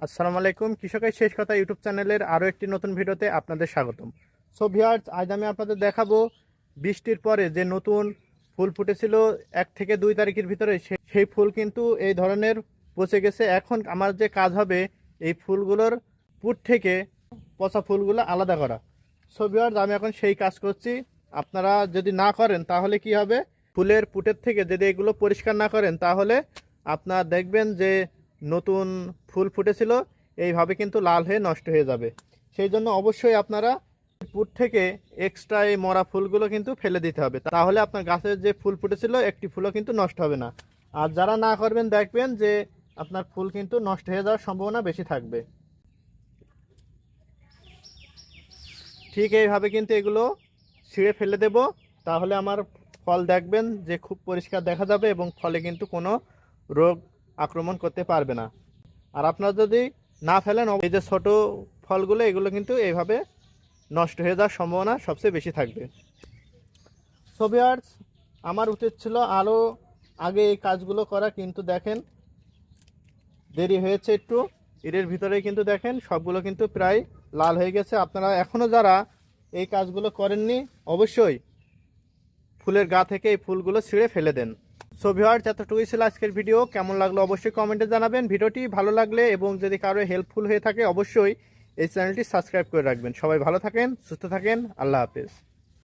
আসসালামু আলাইকুম। কৃষকের শেষ কথা ইউটিউব চ্যানেলের আরও একটি নতুন ভিডিওতে আপনাদের স্বাগতম। সো ভিউয়ার্স, আজ আমি আপনাদের দেখাবো বৃষ্টির পরে যে নতুন ফুল ফুটেছিল 1 থেকে 2 তারিখের ভিতরে, সেই ফুল কিন্তু এই ধরনের পচে গেছে। এখন আমার যে কাজ হবে এই ফুলগুলোর পুট থেকে পচা ফুলগুলো আলাদা করা। সো ভিউয়ার্স, আমি এখন সেই কাজ করছি। আপনারা যদি না করেন তাহলে কি হবে, ফুলের পুটের থেকে যদি এগুলো পরিষ্কার না করেন তাহলে আপনার দেখবেন যে নতুন ফুল ফুটেছিল এইভাবে কিন্তু লাল হয়ে নষ্ট হয়ে যাবে। সেই জন্য অবশ্যই আপনারা পুট থেকে এক্সট্রা এই মরা ফুলগুলো কিন্তু ফেলে দিতে হবে, তাহলে আপনার গাছের যে ফুল ফুটেছিল একটি ফুলও কিন্তু নষ্ট হবে না। আর যারা না করবেন দেখবেন যে আপনার ফুল কিন্তু নষ্ট হয়ে যাওয়ার সম্ভাবনা বেশি থাকবে। ঠিক এইভাবে কিন্তু এগুলো ছিঁড়ে ফেলে দেব, তাহলে আমার ফল দেখবেন যে খুব পরিষ্কার দেখা যাবে এবং ফলে কিন্তু কোনো রোগ আক্রমণ করতে পারবে না। আর আপনারা যদি না ফেলেন, এই যে ছোট ফলগুলো এগুলো কিন্তু এইভাবে নষ্ট হয়ে যাওয়ার সম্ভাবনা সবচেয়ে বেশি থাকবে। সো ভিউয়ার্স, আমার উচিত ছিল আরও আগে এই কাজগুলো করা, কিন্তু দেখেন দেরি হয়েছে একটু। এর ভিতরে কিন্তু দেখেন সবগুলো কিন্তু প্রায় লাল হয়ে গেছে। আপনারা এখনও যারা এই কাজগুলো করেননি অবশ্যই ফুলের গা থেকে এই ফুলগুলো ছিঁড়ে ফেলে দেন। সো ভিউয়ার্স, এতটুকুই ছিল আজকের ভিডিও। কেমন লাগলো অবশ্যই কমেন্টে জানাবেন। ভিডিওটি ভালো লাগলে এবং যদি কারো হেল্পফুল হয়ে থাকে অবশ্যই এই চ্যানেলটি সাবস্ক্রাইব করে রাখবেন। সবাই ভালো থাকেন, সুস্থ থাকেন, আল্লাহ হাফেজ।